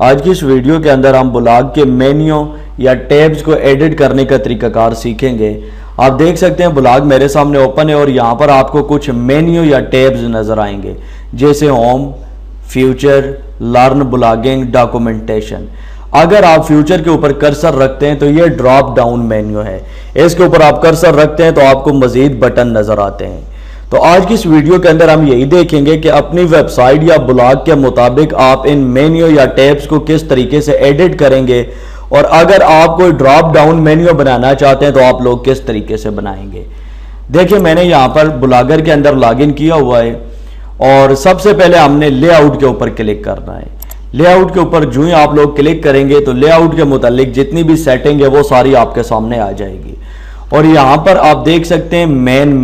آج کی اس ویڈیو کے اندر ہم بلاگ کے مینیو یا ٹیبز کو ایڈٹ کرنے کا طریقہ کار سیکھیں گے۔ آپ دیکھ سکتے ہیں بلاگ میرے سامنے اوپن ہے اور یہاں پر آپ کو کچھ مینیو یا ٹیبز نظر آئیں گے، جیسے home, future, learn, blogging, documentation. اگر آپ فیوچر کے اوپر کرسر رکھتے ہیں تو یہ ڈراپ ڈاؤن مینیو ہے، اس کے اوپر آپ کرسر رکھتے ہیں تو آپ کو مزید بٹن نظر آتے ہیں۔ تو آج کی اس ویڈیو کے اندر ہم یہی دیکھیں گے کہ اپنی ویب سائٹ یا بلاگ کے مطابق آپ ان مینیو یا ٹیبز کو کس طریقے سے ایڈٹ کریں گے، اور اگر آپ کوئی ڈراپ ڈاؤن مینیو بنانا چاہتے ہیں تو آپ لوگ کس طریقے سے بنائیں گے۔ دیکھیں میں نے یہاں پر بلاگر کے اندر لاگ ان کیا ہوا ہے، اور سب سے پہلے ہم نے لے آؤٹ کے اوپر کلک کرنا ہے۔ لے آؤٹ کے اوپر جو ہی آپ لوگ کلک کریں گے تو لے آؤٹ کے متعلق جتنی بھی سیٹنگ ہے وہ ساری آپ کے سامنے آ جائے گی، اور یہاں پر آپ دیکھ سکتے ہیں مین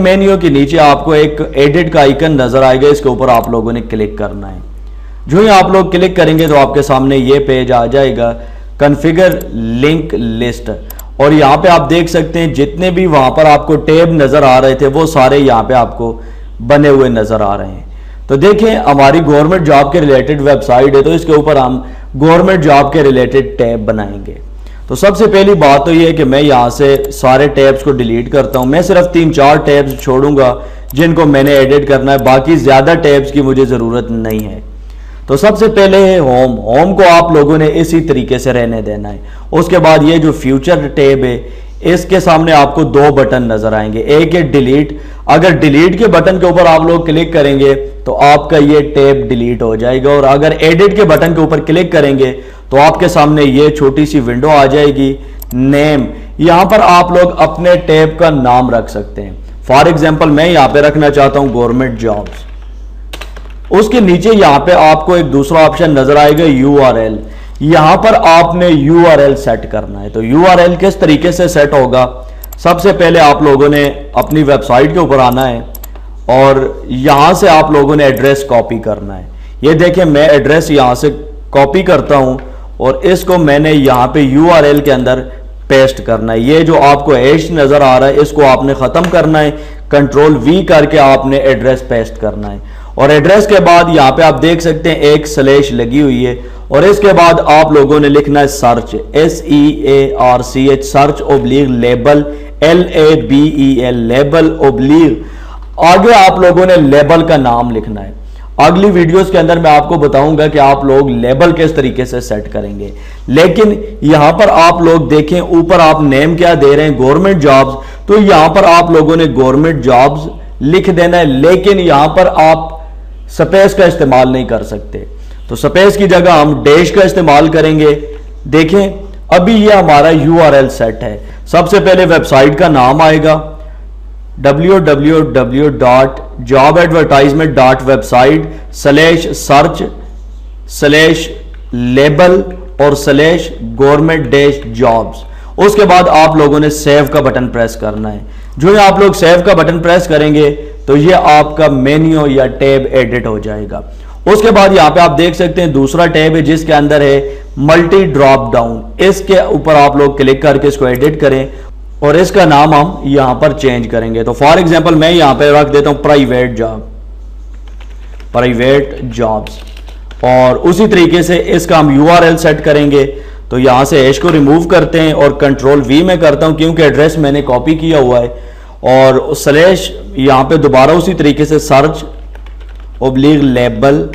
مینیو کے نیچے آپ کو ایک ایڈٹ کا آئیکن نظر آئے گا، اس کے اوپر آپ لوگوں نے کلک کرنا ہے۔ جو ہی آپ لوگ کلک کریں گے تو آپ کے سامنے یہ پیج آ جائے گا، کنفیگر لنک لسٹ، اور یہاں پہ آپ دیکھ سکتے ہیں جتنے بھی وہاں پر آپ کو ٹیب نظر آ رہے تھے وہ سارے یہاں پہ آپ کو بنے ہوئے نظر آ رہے ہیں۔ تو دیکھیں ہماری گورنمنٹ جاب کے ریلیٹڈ ویب سائٹ ہے، تو اس کے اوپر ہم گورنمنٹ جاب کے ریلیٹڈ ٹیب بنائیں گے۔ تو سب سے پہلی بات تو یہ ہے کہ میں یہاں سے سارے ٹیبز کو ڈیلیٹ کرتا ہوں، میں صرف 3-4 ٹیبز چھوڑوں گا جن کو میں نے ایڈٹ کرنا ہے، باقی زیادہ ٹیبز کی مجھے ضرورت نہیں ہے۔ تو سب سے پہلے ہے ہوم کو آپ لوگوں نے اسی طریقے سے رہنے دینا ہے۔ اس کے بعد یہ جو فیوچر ٹیب ہے اس کے سامنے آپ کو 2 بٹن نظر آئیں گے، ایک ہے ڈیلیٹ، اگر ڈیلیٹ کے بٹن کے اوپر آپ لوگ کلک کریں گے تو آپ کا یہ ٹیب ڈیلیٹ ہو جائے گا، اور اگر ایڈٹ کے بٹن کے اوپر کلک کریں گے تو آپ کے سامنے یہ چھوٹی سی ونڈو آ جائے گی، نیم، یہاں پر آپ لوگ اپنے ٹیب کا نام رکھ سکتے ہیں۔ فار ایگزامپل میں یہاں پہ رکھنا چاہتا ہوں گورنمنٹ جابز۔ اس کے نیچے یہاں پہ آپ کو ایک دوسرا آپشن نظر آئے گا URL، یہاں پر آپ نے URL سیٹ کرنا ہے۔ تو URL کس طریقے سے سیٹ ہوگا، سب سے پہلے آپ لوگوں نے اپنی ویب سائٹ کے اوپر آنا ہے اور یہاں سے آپ لوگوں نے ایڈریس کاپی کرنا ہے۔ یہ دیکھیں میں ایڈریس یہاں سے کاپی کرتا ہوں اور اس کو میں نے یہاں پہ URL کے اندر پیسٹ کرنا ہے۔ یہ جو آپ کو ایش نظر آ رہا ہے اس کو آپ نے ختم کرنا ہے، کنٹرول V کر کے آپ نے ایڈریس پیسٹ کرنا ہے، اور ایڈریس کے بعد یہاں پہ آپ دیکھ سکتے ہیں ایک سلیش لگی ہوئی ہے، اور اس کے بعد آپ لوگوں نے لکھنا ہے search, SEARCH، search oblique label, LABEL، label oblique, آگے آپ لوگوں نے لیبل کا نام لکھنا ہے۔ اگلی ویڈیوز کے اندر میں آپ کو بتاؤں گا کہ آپ لوگ لیبل کس طریقے سے سیٹ کریں گے، لیکن یہاں پر آپ لوگ دیکھیں اوپر آپ نیم کیا دے رہے ہیں، گورنمنٹ جابز، تو یہاں پر آپ لوگوں نے گورنمنٹ جابز لکھ دینا ہے، لیکن یہاں پر آپ سپیس کا استعمال نہیں کر سکتے، تو سپیس کی جگہ ہم ڈیش کا استعمال کریں گے۔ دیکھیں ابھی یہ ہمارا URL سیٹ ہے۔ سب سے پہلے ویب سائٹ کا نام آئے گا www.jobadvertisement.website/search/label اور /government-jobs۔ اس کے بعد آپ لوگوں نے سیو کا بٹن پریس کرنا ہے۔ جو ہی آپ لوگ سیو کا بٹن پریس کریں گے تو یہ آپ کا مینیو یا ٹیب ایڈٹ ہو جائے گا۔ اس کے بعد یہاں پہ آپ دیکھ سکتے ہیں دوسرا ٹیب ہے جس کے اندر ہے ملٹی ڈراپ ڈاؤن، اس کے اوپر آپ لوگ کلک کر کے اس کو ایڈٹ کریں اور اس کا نام ہم یہاں پر چینج کریں گے۔ تو فار ایگزامپل میں یہاں پہ رکھ دیتا ہوں پرائیویٹ جابز، اور اسی طریقے سے اس کا ہم URL سیٹ کریں گے۔ تو یہاں سے ایش کو ریموو کرتے ہیں اور کنٹرول V میں کرتا ہوں کیونکہ ایڈریس میں نے کاپی کیا ہوا ہے، اور سلیش یہاں پہ دوبارہ اسی طریقے سے سرچ اوبلیغ لیبل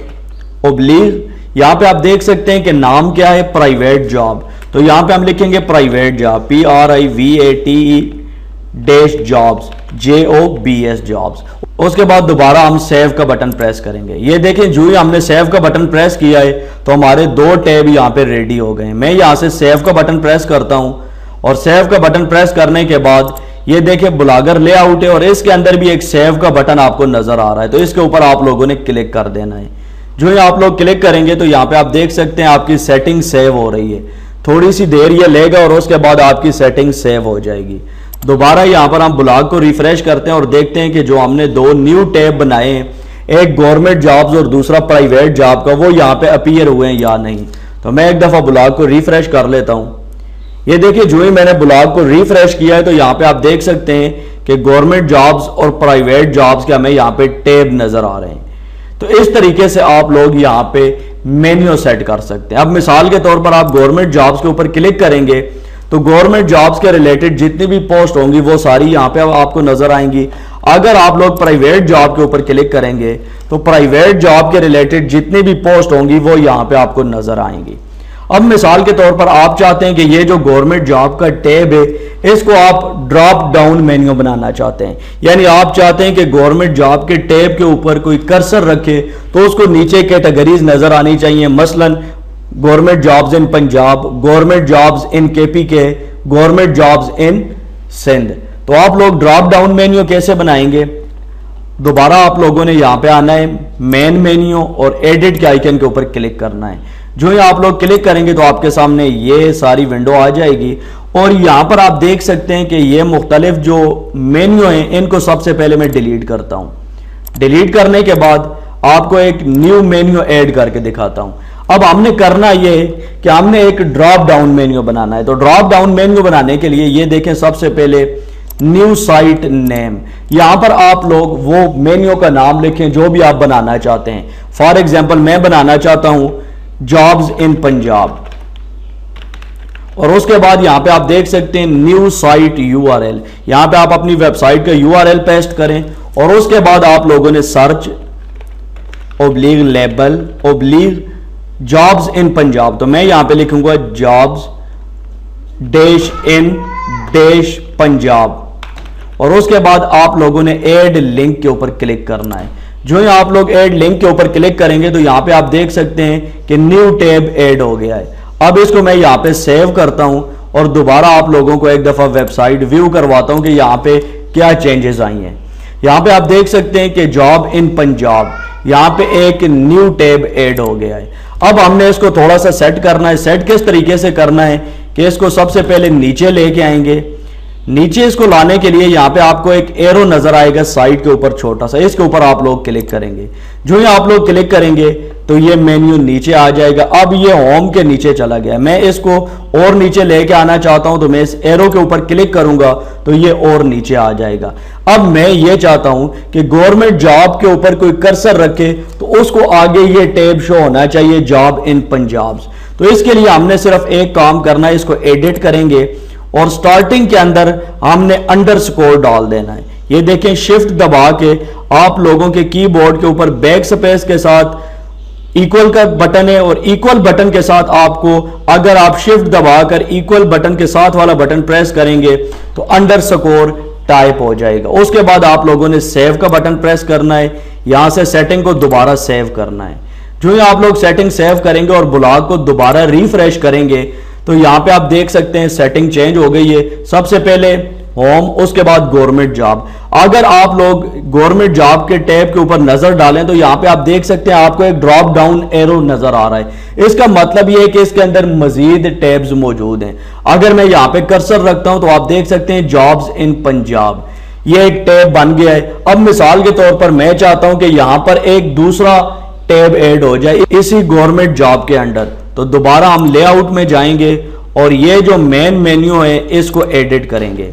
اوبلیغ، یہاں پہ آپ دیکھ سکتے ہیں کہ نام کیا ہے، پرائیویٹ جاب، تو یہاں پہ ہم لکھیں گے پرائیویٹ جاب PRIVATE-JOBS JOBS۔ اس کے بعد دوبارہ ہم سیو کا بٹن پریس کریں گے۔ یہ دیکھیں جو ہی ہم نے سیو کا بٹن پریس کیا ہے تو ہمارے 2 ٹیب یہاں پہ ریڈی ہو گئے ہیں۔ میں یہاں سے سیو کا بٹن پریس کرتا ہوں، اور سیو کا بٹن پریس کرنے کے بعد یہ دیکھیں بلاگر لے آؤٹ ہے، اور اس کے اندر بھی ایک سیو کا بٹن آپ کو نظر آ رہا ہے، تو اس کے اوپر آپ لوگوں نے کلک کر دینا ہے۔ جو ہی آپ لوگ کلک کریں گے تو یہاں پہ آپ دیکھ سکتے ہیں آپ کی سیٹنگ سیو ہو رہی ہے، تھوڑی سی دیر یہ لے گا اور اس کے بعد آپ کی سیٹنگ سیو ہو جائے گی۔ دوبارہ یہاں پر ہم بلاگ کو ریفریش کرتے ہیں اور دیکھتے ہیں کہ جو ہم نے 2 نیو ٹیب بنائے ہیں، ایک گورنمنٹ جابز اور دوسرا پرائیویٹ جاب کا، وہ یہاں پہ اپیئر ہوئے ہیں یا نہیں۔ تو میں ایک دفعہ بلاگ کو ریفریش کر لیتا ہوں۔ یہ دیکھیں جو ہی میں نے بلاگ کو ریفریش کیا ہے تو یہاں پہ آپ دیکھ سکتے ہیں کہ گورنمنٹ جابز اور پرائیویٹ جابز کے ہمیں یہاں پہ ٹیب نظر آ رہے ہیں۔ تو اس طریقے سے آپ لوگ یہاں پہ مینیو سیٹ کر سکتے ہیں۔ اب مثال کے طور پر آپ گورنمنٹ جابز کے اوپر کلک کریں گے تو گورنمنٹ جابز کے ریلیٹڈ جتنی بھی پوسٹ ہوں گی وہ ساری یہاں پہ آپ کو نظر آئیں گی۔ اگر آپ لوگ پرائیویٹ جاب کے اوپر کلک کریں گے تو پرائیویٹ جاب کے ریلیٹڈ جتنی بھی پوسٹ ہوں گی وہ یہاں پہ آپ کو نظر آئیں گی۔ اب مثال کے طور پر آپ چاہتے ہیں کہ یہ جو گورنمنٹ جاب کا ٹیب ہے اس کو آپ ڈراپ ڈاؤن مینیو بنانا چاہتے ہیں، یعنی آپ چاہتے ہیں کہ گورنمنٹ جاب کے ٹیب کے اوپر کوئی کرسر رکھے تو اس کو نیچے کیٹیگریز نظر آنی چاہیے، مثلا government jobs in Punjab, government jobs ان کے پی کے، گورنمنٹ جابز ان سندھ۔ تو آپ لوگ ڈراپ ڈاؤن مینیو کیسے بنائیں گے؟ دوبارہ آپ لوگوں نے یہاں پہ آنا ہے مین مینیو اور ایڈٹ کے آئیکن کے اوپر کلک کرنا ہے۔ جو ہی آپ لوگ کلک کریں گے تو آپ کے سامنے یہ ساری ونڈو آ جائے گی اور یہاں پر آپ دیکھ سکتے ہیں کہ یہ مختلف جو مینیو ہیں ان کو سب سے پہلے میں ڈیلیٹ کرتا ہوں۔ ڈیلیٹ کرنے کے بعد آپ کو ایک نیو مینیو ایڈ کر کے دکھاتا ہوں۔ اب ہم نے کرنا یہ ہے کہ ہم نے ایک ڈراپ ڈاؤن مینیو بنانا ہے۔ تو ڈراپ ڈاؤن مینیو بنانے کے لیے یہ دیکھیں سب سے پہلے نیو سائٹ نیم، یہاں پر آپ لوگ وہ مینیو کا نام لکھیں جو بھی آپ بنانا چاہتے ہیں۔ فار ایگزامپل میں بنانا چاہتا ہوں جابز ان پنجاب، اور اس کے بعد یہاں پہ آپ دیکھ سکتے ہیں new site U R L, یہاں پہ آپ اپنی ویب سائٹ کا یو آر ایل پیسٹ کریں اور اس کے بعد آپ لوگوں نے سرچ اوبلیگ لیبل اوبلیگ جابز ان پنجاب، تو میں یہاں پہ لکھوں گا jobs dash in dash Punjab, اور اس کے بعد آپ لوگوں نے ایڈ لنک کے اوپر کلک کرنا ہے۔ جو ہی آپ لوگ ایڈ لنک کے اوپر کلک کریں گے تو یہاں پہ آپ دیکھ سکتے ہیں کہ نیو ٹیب ایڈ ہو گیا ہے۔ اب اس کو میں یہاں پہ سیو کرتا ہوں اور دوبارہ آپ لوگوں کو ایک دفعہ ویب سائٹ ویو کرواتا ہوں کہ یہاں پہ کیا چینجز آئی ہیں۔ یہاں پہ آپ دیکھ سکتے ہیں کہ جاب ان پنجاب، یہاں پہ ایک نیو ٹیب ایڈ ہو گیا ہے۔ اب ہم نے اس کو تھوڑا سا سیٹ کرنا ہے۔ سیٹ کس طریقے سے کرنا ہے کہ اس کو سب سے پہلے نیچے لے کے آئیں گے۔ نیچے اس کو لانے کے لیے یہاں پہ آپ کو ایک ایرو نظر آئے گا سائٹ کے اوپر چھوٹا سا، اس کے اوپر آپ لوگ کلک کریں گے۔ جو ہی آپ لوگ کلک کریں گے تو یہ مینیو نیچے آ جائے گا۔ اب یہ ہوم کے نیچے چلا گیا، میں اس کو اور نیچے لے کے آنا چاہتا ہوں تو میں اس ایرو کے اوپر کلک کروں گا تو یہ اور نیچے آ جائے گا۔ اب میں یہ چاہتا ہوں کہ گورنمنٹ جاب کے اوپر کوئی کرسر رکھے تو اس کو آگے یہ ٹیب شو ہونا چاہیے جاب ان پنجاب۔ تو اس کے لیے ہم نے صرف ایک کام کرنا ہے، اس کو ایڈٹ کریں گے اور سٹارٹنگ کے اندر ہم نے انڈرسکور ڈال دینا ہے۔ یہ دیکھیں شفٹ دبا کے آپ لوگوں کے کی بورڈ کے اوپر بیک سپیس کے ساتھ ایکول کا بٹن ہے اور ایکول بٹن کے ساتھ آپ کو اگر آپ شفٹ دبا کر ایکول بٹن کے ساتھ والا بٹن پریس کریں گے تو انڈرسکور ٹائپ ہو جائے گا۔ اس کے بعد آپ لوگوں نے سیو کا بٹن پریس کرنا ہے، یہاں سے سیٹنگ کو دوبارہ سیو کرنا ہے۔ جو ہی آپ لوگ سیٹنگ سیو کریں گے اور بلاگ کو دوبارہ ریفریش کریں گے تو یہاں پہ آپ دیکھ سکتے ہیں سیٹنگ چینج ہو گئی ہے۔ سب سے پہلے ہوم، اس کے بعد گورنمنٹ جاب۔ اگر آپ لوگ گورنمنٹ جاب کے ٹیب کے اوپر نظر ڈالیں تو یہاں پہ آپ دیکھ سکتے ہیں آپ کو ایک ڈراپ ڈاؤن ایرو نظر آ رہا ہے۔ اس کا مطلب یہ ہے کہ اس کے اندر مزید ٹیبز موجود ہیں۔ اگر میں یہاں پہ کرسر رکھتا ہوں تو آپ دیکھ سکتے ہیں جابز ان پنجاب، یہ ایک ٹیب بن گیا ہے۔ اب مثال کے طور پر میں چاہتا ہوں کہ یہاں پر ایک دوسرا ٹیب ایڈ ہو جائے اسی گورنمنٹ جاب کے انڈر، تو دوبارہ ہم لے آؤٹ میں جائیں گے اور یہ جو مین مینیو ہے اس کو ایڈٹ کریں گے،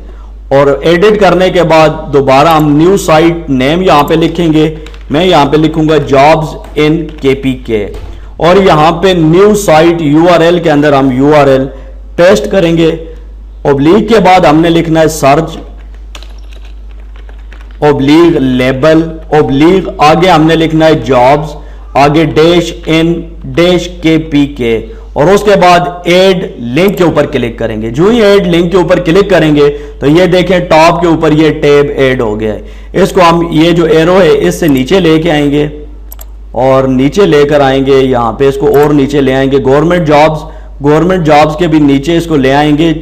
اور ایڈٹ کرنے کے بعد دوبارہ ہم نیو سائٹ نیم یہاں پہ لکھیں گے۔ میں یہاں پہ لکھوں گا جابز ان کے پی کے، اور یہاں پہ new site U R L کے اندر ہم یو آر ایل پیسٹ کریں گے۔ اوبلیگ کے بعد ہم نے لکھنا ہے سرچ اوبلیگ لیبل اوبلیگ، آگے ہم نے لکھنا ہے جابز، آگے ڈیش ان ڈیش کے پی کے، اور اس کے بعد ایڈ لنک کے اوپر کلک کریں گے۔ جو ہی ایڈ لنک کے اوپر کلک کریں گے تو یہ دیکھیں ٹاپ کے اوپر یہ ٹیب ایڈ ہو گیا ہے۔ اس کو ہم یہ جو ایرو ہے اس سے نیچے لے کے آئیں گے اور نیچے لے کر آئیں گے، یہاں پہ اس کو اور نیچے لے آئیں گے۔ گورنمنٹ جابز کے بھی نیچے اس کو لے آئیں گے،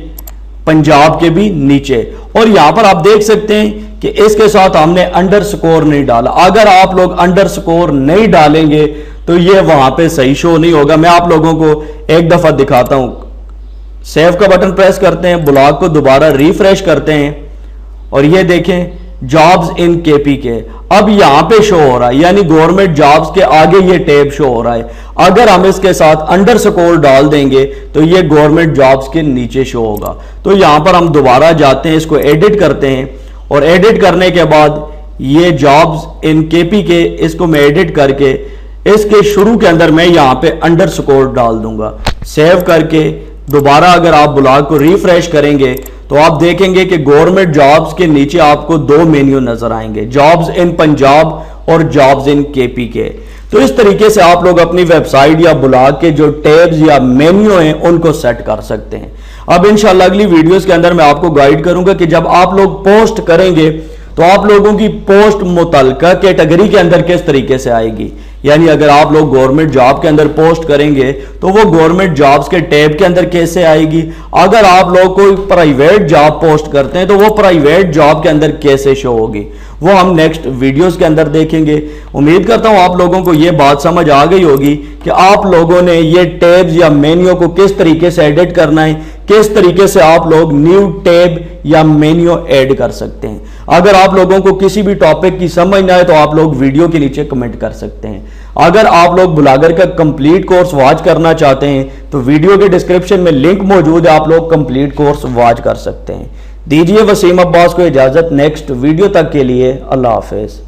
پنجاب کے بھی نیچے، اور یہاں پر آپ دیکھ سکتے ہیں کہ اس کے ساتھ ہم نے انڈرسکور نہیں ڈالا۔ اگر آپ لوگ انڈرسکور نہیں ڈالیں گے تو یہ وہاں پہ صحیح شو نہیں ہوگا۔ میں آپ لوگوں کو ایک دفعہ دکھاتا ہوں۔ سیو کا بٹن پریس کرتے ہیں، بلاگ کو دوبارہ ریفریش کرتے ہیں اور یہ دیکھیں جابز ان کے پی کے اب یہاں پہ شو ہو رہا ہے، یعنی گورنمنٹ جابز کے آگے یہ ٹیب شو ہو رہا ہے۔ اگر ہم اس کے ساتھ انڈرسکور ڈال دیں گے تو یہ گورنمنٹ جابز کے نیچے شو ہوگا۔ تو یہاں پر ہم دوبارہ جاتے ہیں، اس کو ایڈٹ کرتے ہیں، اور ایڈٹ کرنے کے بعد یہ جابز ان کے پی کے اس کو میں ایڈٹ کر کے اس کے شروع کے اندر میں یہاں پہ انڈرسکور ڈال دوں گا. سیو کر کے دوبارہ اگر آپ بلاگ کو ریفریش کریں گے تو آپ دیکھیں گے کہ گورنمنٹ جابز کے نیچے آپ کو دو مینیو نظر آئیں گے, جابز ان پنجاب اور جابز ان کے پی کے. تو اس طریقے سے آپ لوگ اپنی ویب سائٹ یا بلاگ کے جو ٹیبز یا مینیو ہیں ان کو سیٹ کر سکتے ہیں. اب انشاءاللہ اگلی ویڈیوز کے اندر میں آپ کو گائیڈ کروں گا کہ جب آپ لوگ پوسٹ کریں گے تو آپ لوگوں کی پوسٹ متعلقہ کیٹیگری کے اندر کس طریقے سے آئے گی. یعنی اگر آپ لوگ گورنمنٹ جاب کے اندر پوسٹ کریں گے تو وہ گورنمنٹ جابز کے ٹیب کے اندر کیسے آئے گی. اگر آپ لوگ کوئی پرائیویٹ جاب پوسٹ کرتے ہیں تو وہ پرائیویٹ جاب کے اندر کیسے شو ہوگی, وہ ہم نیکسٹ ویڈیوز کے اندر دیکھیں گے. امید کرتا ہوں آپ لوگوں کو یہ بات سمجھ آ گئی ہوگی کہ آپ لوگوں نے یہ ٹیبز یا مینیو کو کس طریقے سے ایڈٹ کرنا ہے, کس طریقے سے آپ لوگ نیو ٹیب یا مینیو ایڈ کر سکتے ہیں. اگر آپ لوگوں کو کسی بھی ٹاپک کی سمجھ نہ آئے تو آپ لوگ ویڈیو کے نیچے کمنٹ کر سکتے ہیں. اگر آپ لوگ بلاگر کا کمپلیٹ کورس واچ کرنا چاہتے ہیں تو ویڈیو کے ڈسکرپشن میں لنک موجود ہے, آپ لوگ کمپلیٹ کورس واچ کر سکتے ہیں. دیجیے وسیم عباس کو اجازت, نیکسٹ ویڈیو تک کے لیے اللہ حافظ.